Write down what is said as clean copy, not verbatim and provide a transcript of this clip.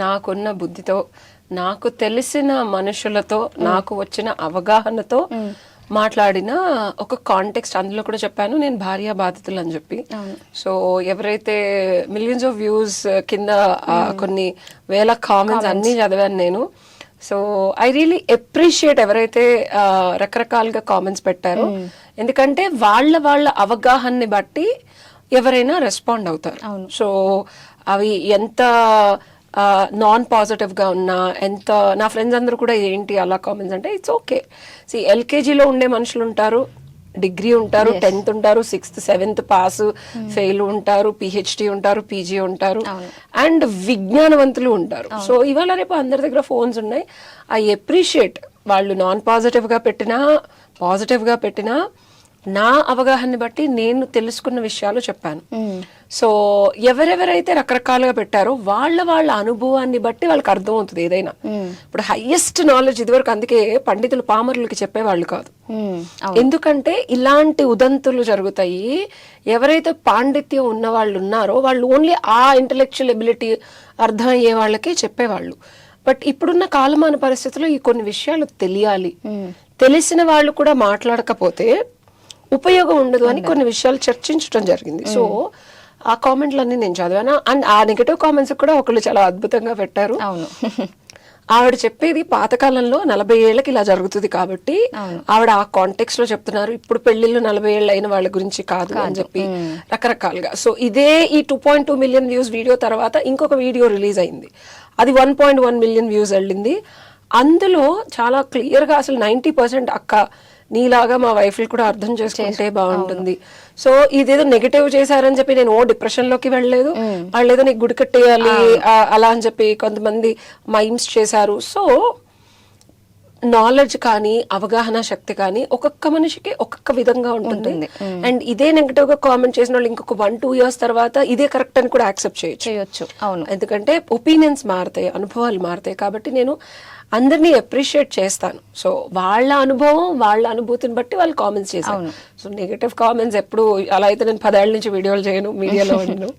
నాకున్న బుద్ధితో, నాకు తెలిసిన మనుషులతో, నాకు వచ్చిన అవగాహనతో మాట్లాడిన ఒక కాంటెక్స్ట్. అందులో కూడా చెప్పాను నేను భార్య బాధితులు అని చెప్పి. సో ఎవరైతే మిలియన్స్ ఆఫ్ వ్యూస్ కింద కొన్ని వేల కామెంట్స్ అన్ని చదివాను నేను. సో ఐ రియలీ అప్రిషియేట్ ఎవరైతే రకరకాలుగా కామెంట్స్ పెట్టారో, ఎందుకంటే వాళ్ళ అవగాహనని బట్టి ఎవరైనా రెస్పాండ్ అవుతారు. సో అవి ఎంత నాన్ పాజిటివ్ గా ఉన్నా, ఎంత నా ఫ్రెండ్స్ అందరూ కూడా ఏంటి అలా కామెంట్స్ అంటే ఇట్స్ ఓకే. ఎల్కేజీలో ఉండే మనుషులు ఉంటారు, డిగ్రీ ఉంటారు, 10th ఉంటారు, 6th 7th పాస్ ఫెయిల్ ఉంటారు, పిహెచ్డి ఉంటారు, పీజీ ఉంటారు, అండ్ విజ్ఞానవంతులు ఉంటారు. సో ఇవాళ రేపు అందరి దగ్గర ఫోన్స్ ఉన్నాయి. ఐ అప్రిషియేట్ వాళ్ళు నాన్ పాజిటివ్ గా పెట్టినా, పాజిటివ్ గా పెట్టినా నా అవగాహనని బట్టి నేను తెలుసుకున్న విషయాలు చెప్పాను. సో ఎవరెవరైతే రకరకాలుగా పెట్టారో వాళ్ళ అనుభవాన్ని బట్టి వాళ్ళకి అర్థం అవుతుంది ఏదైనా. ఇప్పుడు హైయెస్ట్ నాలెడ్జ్ ఇదివరకు అందుకే పండితులు పామరులకి చెప్పేవాళ్ళు కాదు, ఎందుకంటే ఇలాంటి ఉదంతులు జరుగుతాయి. ఎవరైతే పాండిత్యం ఉన్న వాళ్ళు ఉన్నారో వాళ్ళు ఓన్లీ ఆ ఇంటలెక్చువల్ ఎబిలిటీ అర్థం అయ్యే వాళ్ళకే చెప్పేవాళ్ళు. బట్ ఇప్పుడున్న కాలమాన పరిస్థితుల్లో ఈ కొన్ని విషయాలు తెలియాలి. తెలిసిన వాళ్ళు కూడా మాట్లాడకపోతే ఉపయోగం ఉండదు అని కొన్ని విషయాలు చర్చించడం జరిగింది. సో ఆ కామెంట్లన్నీ నేను చదివాను. అండ్ ఆ నెగటివ్ కామెంట్స్ కూడా ఒకళ్ళు చాలా అద్భుతంగా పెట్టారు. ఆవిడ చెప్పేది పాతకాలంలో 40 ఏళ్ళకి ఇలా జరుగుతుంది కాబట్టి ఆవిడ ఆ కాంటెక్స్ట్ లో చెప్తున్నారు, ఇప్పుడు పెళ్లిళ్ళు 40 ఏళ్ళు అయిన వాళ్ళ గురించి కాదు అని చెప్పి రకరకాలుగా. సో ఇదే ఈ 2.2 మిలియన్ వ్యూస్ వీడియో తర్వాత ఇంకొక వీడియో రిలీజ్ అయింది, అది 1.1 మిలియన్ వ్యూస్ వెళ్ళింది. అందులో చాలా క్లియర్ గా అసలు 90% అక్క నీలాగా మా వైఫ్లు కూడా అర్థం చేసుకుంటే బాగుంటుంది. సో ఇదేదో నెగటివ్ చేశారని చెప్పి నేను డిప్రెషన్ లోకి వెళ్ళలేదు, వాళ్ళు ఏదో నీకు గుడి కట్టేయాలి అలా అని చెప్పి కొంతమంది మైమ్స్ చేశారు. సో నాలెడ్జ్ కానీ అవగాహన శక్తి కానీ ఒక్కొక్క మనిషికి ఒక్కొక్క విధంగా ఉంటుంది. అండ్ ఇదే నెగటివ్ గా కామెంట్ చేసిన వాళ్ళు ఇంకొక 1-2 years తర్వాత ఇదే కరెక్ట్ అని కూడా యాక్సెప్ట్ చేయొచ్చు. ఎందుకంటే ఒపీనియన్స్ మారుతాయి, అనుభవాలు మారుతాయి. కాబట్టి నేను అందరినీ అప్రిషియేట్ చేస్తాను. సో వాళ్ళ అనుభవం, వాళ్ళ అనుభూతిని బట్టి వాళ్ళు కామెంట్స్ చేశారు. సో నెగటివ్ కామెంట్స్ ఎప్పుడు అలా అయితే నేను 10 ఏళ్ల నుంచి వీడియోలు చేయను, మీడియాలో ఉండను.